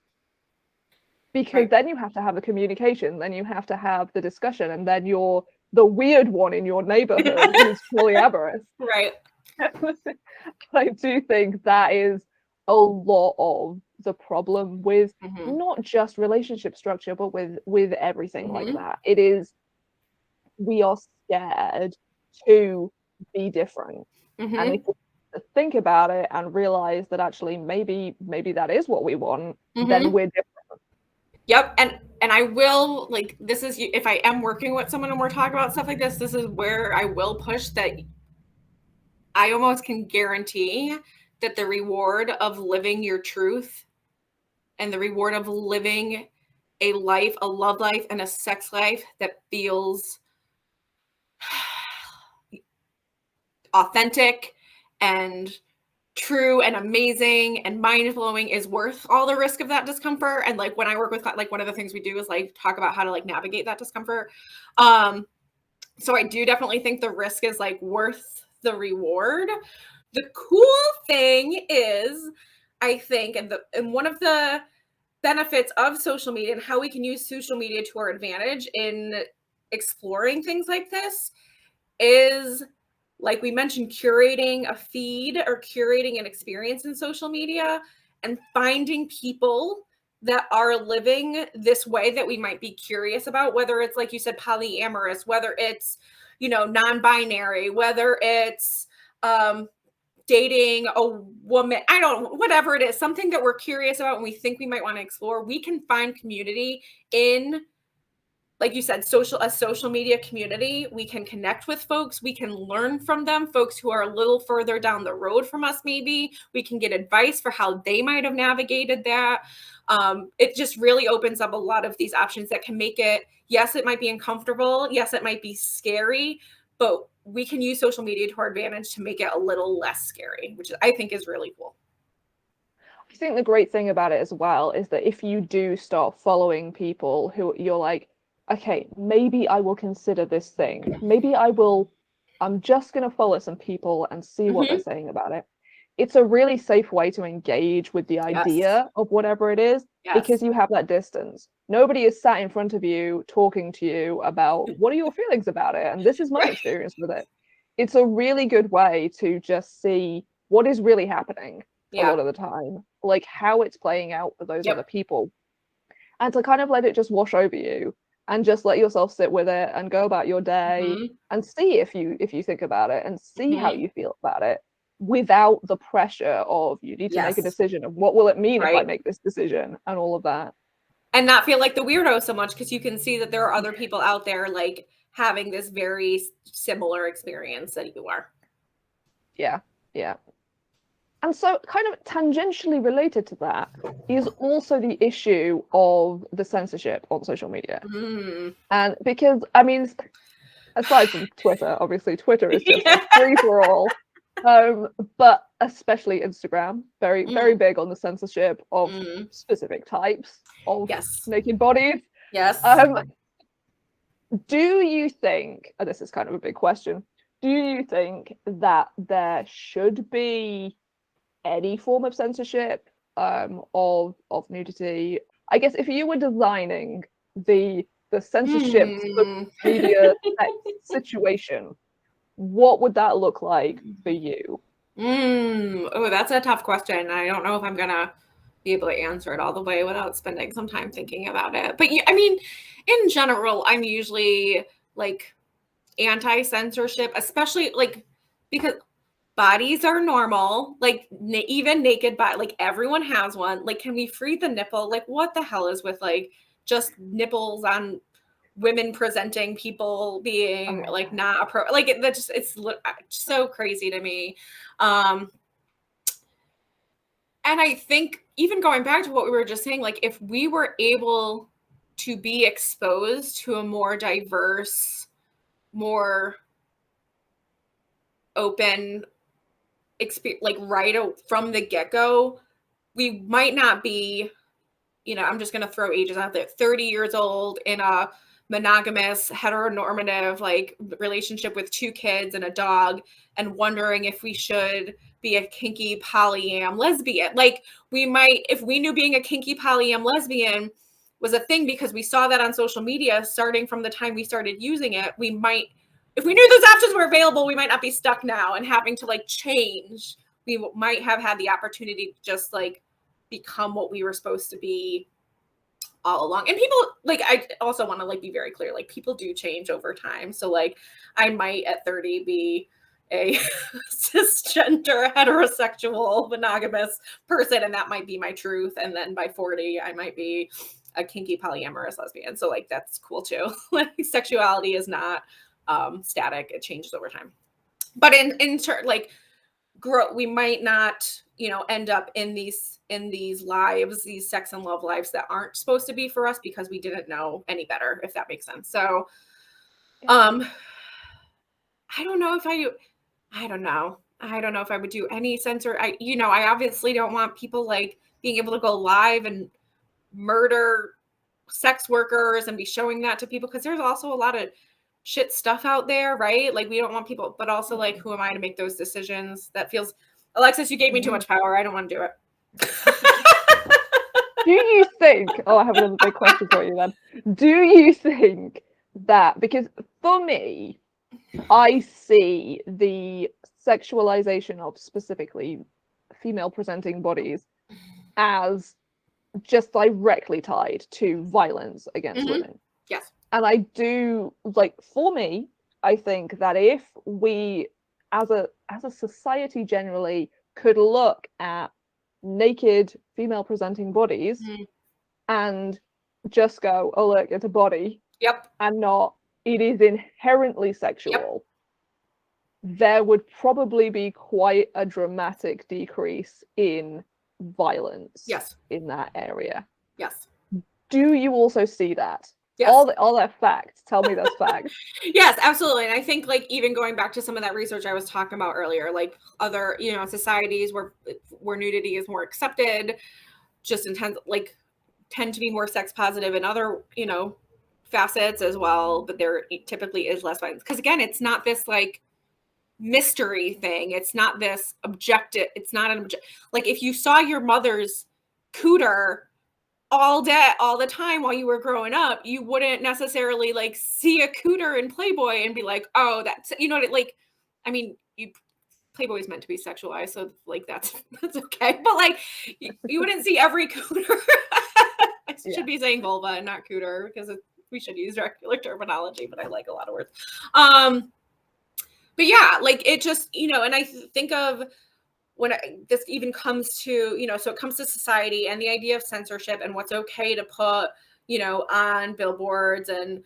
Because right, then you have to have the communication, then you have to have the discussion, and then you're the weird one in your neighborhood who's polyamorous. Right. I do think that is a lot of the problem with not just relationship structure, but with everything like that. It is, we are scared to be different. And if we think about it and realize that actually maybe that is what we want, then we're different. Yep. And I will, like, this is, if I am working with someone and we're talking about stuff like this is where I will push that I almost can guarantee that the reward of living your truth and the reward of living a life, a love life, and a sex life that feels authentic and true and amazing and mind-blowing is worth all the risk of that discomfort. And like, when I work with, like, one of the things we do is like talk about how to like navigate that discomfort. So I do definitely think the risk is like worth the reward. the cool thing is, I think, and one of the benefits of social media and how we can use social media to our advantage in exploring things like this is, like we mentioned, curating a feed or curating an experience in social media and finding people that are living this way that we might be curious about, whether it's, like you said, polyamorous, whether it's, non-binary, whether it's dating a woman, I don't know, whatever it is, something that we're curious about and we think we might want to explore. We can find community in, like you said, a social media community. We can connect with folks. We can learn from them, folks who are a little further down the road from us, maybe. We can get advice for how they might have navigated that. It just really opens up a lot of these options that can make it, yes, it might be uncomfortable. Yes, it might be scary, but we can use social media to our advantage to make it a little less scary, which I think is really cool. I think the great thing about it as well is that if you do start following people who you're like, okay, maybe I will consider this thing. Maybe I'm just going to follow some people and see what they're saying about it. It's a really safe way to engage with the idea of whatever it is, because you have that distance. Nobody is sat in front of you talking to you about what are your feelings about it, and this is my experience with it. It's a really good way to just see what is really happening a lot of the time, like how it's playing out for those other people, and to kind of let it just wash over you and just let yourself sit with it and go about your day and see if you think about it and see how you feel about it, without the pressure of you need to make a decision of what will it mean if I make this decision and all of that. And not feel like the weirdo so much, because you can see that there are other people out there like having this very similar experience that you are. Yeah. And so kind of tangentially related to that is also the issue of the censorship on social media. And because, I mean, aside from Twitter, obviously Twitter is just a free-for-all, but especially Instagram, very, very big on the censorship of specific types of naked bodies. Do you think, and this is kind of a big question, do you think that there should be any form of censorship of nudity? I guess if you were designing the censorship media situation, what would that look like for you? Oh, that's a tough question. I don't know if I'm gonna be able to answer it all the way without spending some time thinking about it. But I mean, in general, I'm usually like anti-censorship, especially like because bodies are normal, like even naked body, like everyone has one. Like, can we free the nipple? Like, what the hell is with like just nipples on women presenting people being like not like it? That just, it's so crazy to me. And I think even going back to what we were just saying, like if we were able to be exposed to a more diverse, more open experience, like right from the get-go, we might not be, I'm just going to throw ages out there, 30 years old in a monogamous heteronormative like relationship with 2 kids and a dog and wondering if we should be a kinky polyam lesbian. Like we might, if we knew being a kinky polyam lesbian was a thing because we saw that on social media starting from the time we started using it, we might, if we knew those options were available, we might not be stuck now and having to like change. We might have had the opportunity to just like become what we were supposed to be all along. And people, like, I also want to like be very clear, like people do change over time. So like I might at 30 be a cisgender heterosexual monogamous person, and that might be my truth. And then by 40, I might be a kinky polyamorous lesbian. So like that's cool too. Like sexuality is not static, it changes over time. But in like we might not, end up in these lives, these sex and love lives that aren't supposed to be for us because we didn't know any better, if that makes sense. So I don't know if I would do any censor. I obviously don't want people like being able to go live and murder sex workers and be showing that to people, because there's also a lot of shit stuff out there, right? Like we don't want people, but also like, who am I to make those decisions? That feels, Alexis, you gave me too much power. I don't want to do it. Do you think, I have another big question for you then. Do you think that, because for me, I see the sexualization of specifically female presenting bodies as just directly tied to violence against women. Yes. And I do, like, for me, I think that if we, as a society generally, could look at naked female presenting bodies and just go, oh look, it's a body. Yep. And not, it is inherently sexual. Yep. There would probably be quite a dramatic decrease in violence in that area. Yes. Do you also see that? Yes. All that facts. Tell me those facts. Yes, absolutely. And I think like even going back to some of that research I was talking about earlier, like other, societies where nudity is more accepted, just tend to be more sex positive in other, facets as well, but there typically is less violence. Because again, it's not this like mystery thing. It's not this objective. It's not an object. Like if you saw your mother's cooter all day, all the time while you were growing up, you wouldn't necessarily like see a cooter in Playboy and be like, oh, that's, Playboy is meant to be sexualized, so like that's okay. But like you wouldn't see every cooter. I should be saying vulva and not cooter because we should use regular terminology, but I like a lot of words. But yeah, like it just, and I think of when this even comes to, so it comes to society and the idea of censorship and what's okay to put, on billboards and,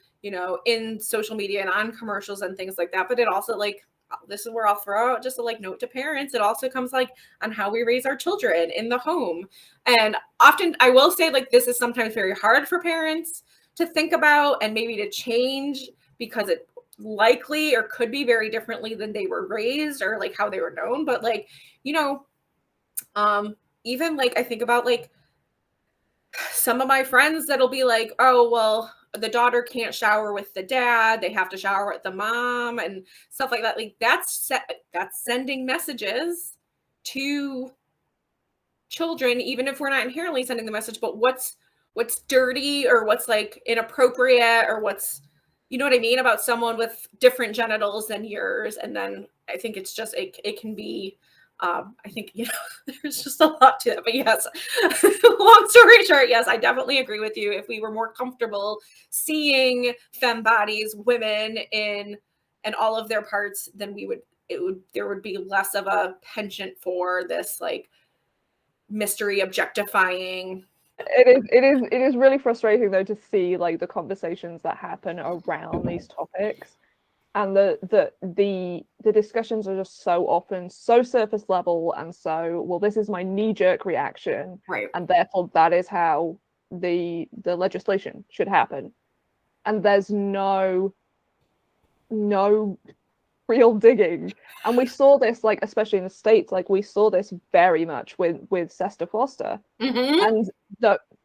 in social media and on commercials and things like that. But it also like, this is where I'll throw out just a like note to parents. It also comes like on how we raise our children in the home. And often I will say like, this is sometimes very hard for parents to think about and maybe to change because it likely or could be very differently than they were raised or like how they were known. But like, even like I think about like some of my friends that'll be like, oh, well, the daughter can't shower with the dad. They have to shower with the mom and stuff like that. Like that's sending messages to children, even if we're not inherently sending the message, but what's dirty or what's like inappropriate or what's, you know what I mean, about someone with different genitals than yours. And then I think it's just, it can be, I think, there's just a lot to it, but yes, long story short, yes, I definitely agree with you. If we were more comfortable seeing femme bodies, women in all of their parts, then there would be less of a penchant for this like mystery objectifying. It is really frustrating though to see like the conversations that happen around these topics. And the discussions are just so often so surface level and so, well, this is my knee-jerk reaction, right? And therefore that is how the legislation should happen. And there's no real digging. And we saw this, like, especially in the States, like we saw this very much with Sesta Foster. And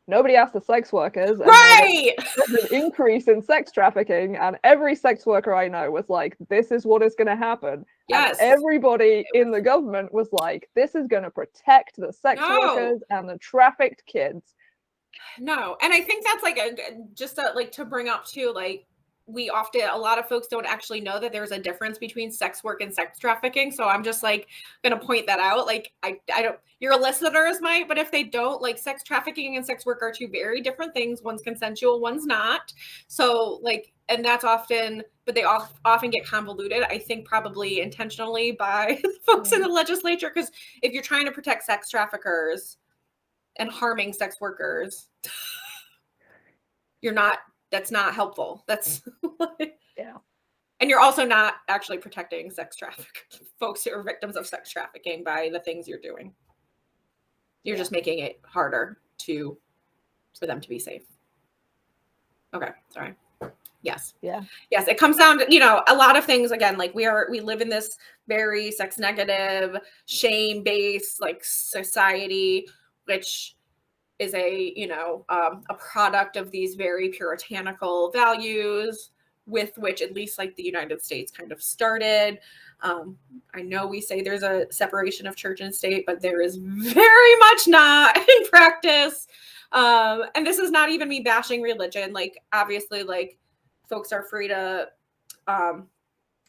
nobody asked the sex workers. And right. There's an increase in sex trafficking, and every sex worker I know was like, this is what is going to happen. Yes. And everybody in the government was like, this is going to protect the sex workers and the trafficked kids. No. And I think that's like like to bring up too, like a lot of folks don't actually know that there's a difference between sex work and sex trafficking. So I'm just like going to point that out. Like I don't, your listeners might, but if they don't, like sex trafficking and sex work are two very different things. One's consensual, one's not. So like, and that's often, but they often get convoluted, I think probably intentionally by folks in the legislature. Because if you're trying to protect sex traffickers and harming sex workers, that's not helpful. That's yeah. And you're also not actually protecting sex traffickers, folks who are victims of sex trafficking by the things you're doing. You're just making it harder for them to be safe. Okay, sorry. Yes. Yeah. Yes, it comes down to, a lot of things, again, like we live in this very sex negative, shame-based like society, which is a product of these very puritanical values with which at least like the United States kind of started. I know we say there's a separation of church and state, but there is very much not in practice. And this is not even me bashing religion. Like, obviously, like, folks are free to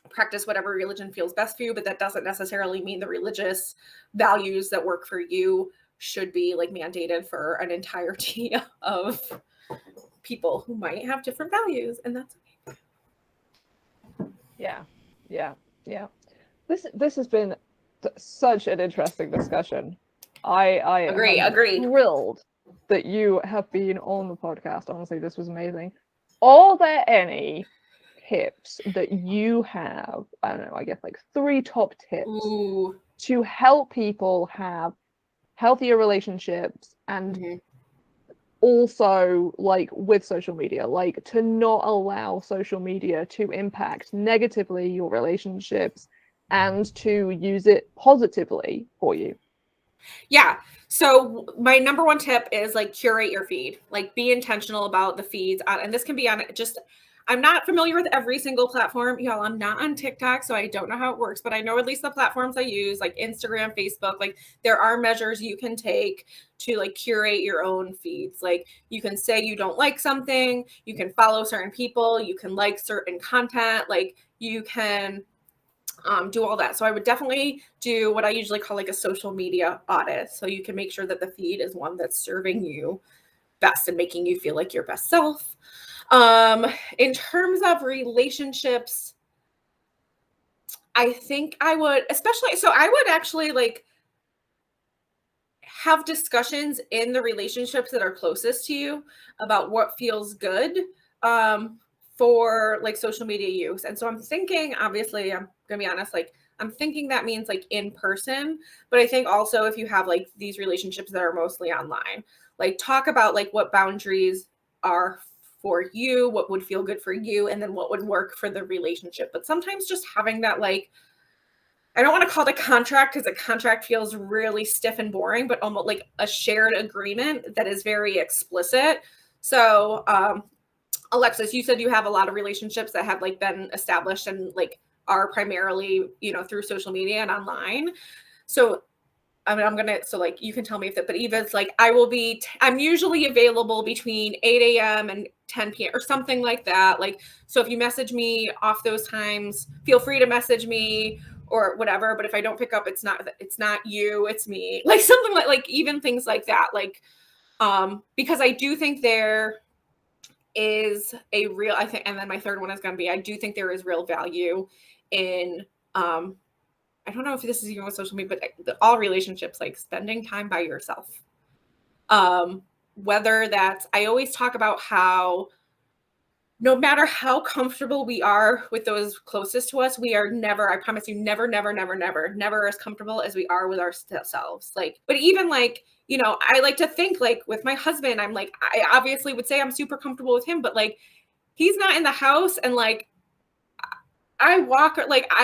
practice whatever religion feels best for you, but that doesn't necessarily mean the religious values that work for you should be like mandated for an entirety of people who might have different values, and that's okay. Yeah. This has been such an interesting discussion. I agree. Thrilled that you have been on the podcast. Honestly, this was amazing. Are there any tips that you have? I don't know, I guess like 3 top tips to help people have healthier relationships and also like with social media, like to not allow social media to impact negatively your relationships and to use it positively for you? Yeah. So my number 1 tip is like curate your feed, like be intentional about the feeds. And this can be on just, I'm not familiar with every single platform. Y'all, I'm not on TikTok, so I don't know how it works, but I know at least the platforms I use, like Instagram, Facebook, like there are measures you can take to like curate your own feeds. Like you can say you don't like something, you can follow certain people, you can like certain content, like you can do all that. So I would definitely do what I usually call like a social media audit. So you can make sure that the feed is one that's serving you best and making you feel like your best self. In terms of relationships, I think I would actually like have discussions in the relationships that are closest to you about what feels good for like social media use. And so I'm thinking, obviously, I'm gonna be honest, like I'm thinking that means like in person, but I think also if you have like these relationships that are mostly online, like talk about like what boundaries are for you, what would feel good for you, and then what would work for the relationship. But sometimes just having that, like, I don't want to call it a contract because a contract feels really stiff and boring, but almost like a shared agreement that is very explicit. So, Alexis, you said you have a lot of relationships that have like been established and like are primarily, you know, through social media and online. So I mean, so like, you can tell me if that, but Eva's like, I'm usually available between 8 a.m. and 10 p.m. or something like that. Like, so if you message me off those times, feel free to message me or whatever. But if I don't pick up, it's not you, it's me. Like something like even things like that. Like, because I do think there is a real, I think, and then my third one is going to be, I do think there is real value in, I don't know if this is even with social media, but all relationships, like spending time by yourself. Whether that's, I always talk about how no matter how comfortable we are with those closest to us, we are never, I promise you, never as comfortable as we are with ourselves. Like, but even like, you know, I like to think like with my husband, I'm like, I obviously would say I'm super comfortable with him, but like, he's not in the house and like, I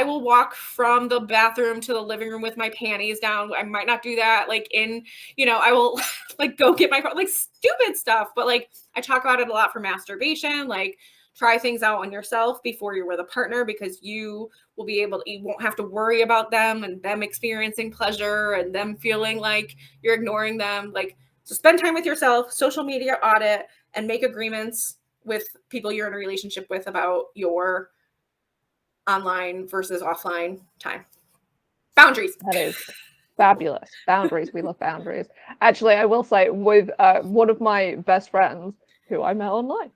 will walk from the bathroom to the living room with my panties down. I might not do that. Like I will like go get my, like stupid stuff, but like I talk about it a lot for masturbation, like try things out on yourself before you're with a partner, because you won't have to worry about them and them experiencing pleasure and them feeling like you're ignoring them. Like, so spend time with yourself, social media audit, and make agreements with people you're in a relationship with about your online versus offline time. Boundaries. That is fabulous. Boundaries. We love boundaries. Actually, I will say with one of my best friends who I met online,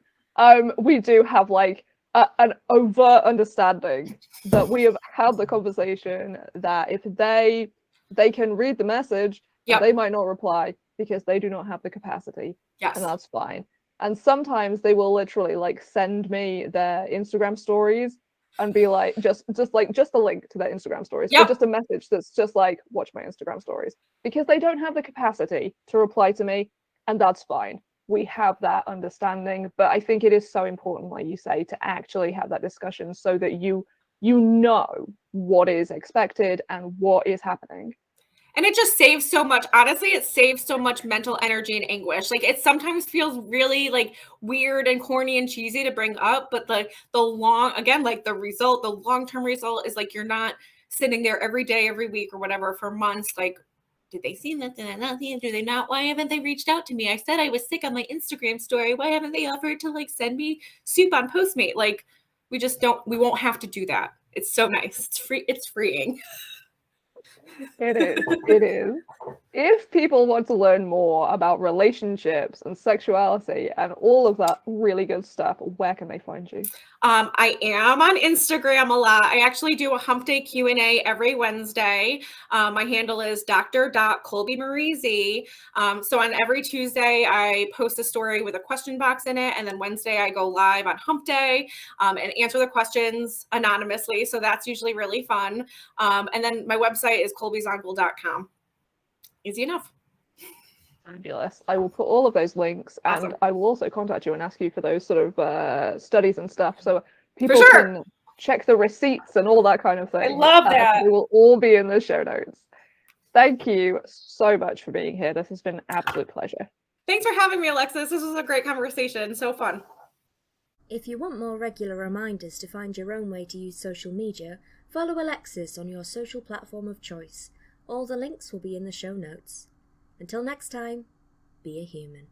we do have like an overt understanding that we have had the conversation that if they can read the message, Yep. they might not reply because they do not have the capacity. Yes. And that's fine. And sometimes they will literally like send me their Instagram stories and be like, just a link to their Instagram stories, Yep. or just a message that's just like, watch my Instagram stories, because they don't have the capacity to reply to me, and that's fine. We have that understanding, but I think it is so important, like you say, to actually have that discussion so that you know what is expected and what is happening. And it just saves so much. Honestly, it saves so much mental energy and anguish. Like, it sometimes feels really like weird and corny and cheesy to bring up, but the long-term result is like you're not sitting there every day, every week or whatever for months like, did they see that? Did I not see it? Do they not? Why haven't they reached out to me? I said I was sick on my Instagram story. Why haven't they offered to like send me soup on Postmate? Like, we won't have to do that. It's so nice. It's free. It's freeing. It is. It is. If people want to learn more about relationships and sexuality and all of that really good stuff, where can they find you? I am on Instagram a lot. I actually do a hump day Q&A every Wednesday. My handle is Dr. Colby Z. So on every Tuesday, I post a story with a question box in it. And then Wednesday, I go live on hump day and answer the questions anonymously. So that's usually really fun. And then my website is colbyzongol.com. Easy enough. Fabulous. I will put all of those links, and Awesome. I will also contact you and ask you for those sort of studies and stuff, so people can check the receipts and all that kind of thing. I love that. They will all be in the show notes. Thank you so much for being here. This has been an absolute pleasure. Thanks for having me, Alexis. This was a great conversation. So fun. If you want more regular reminders to find your own way to use social media, follow Alexis on your social platform of choice. All the links will be in the show notes. Until next time, be a human.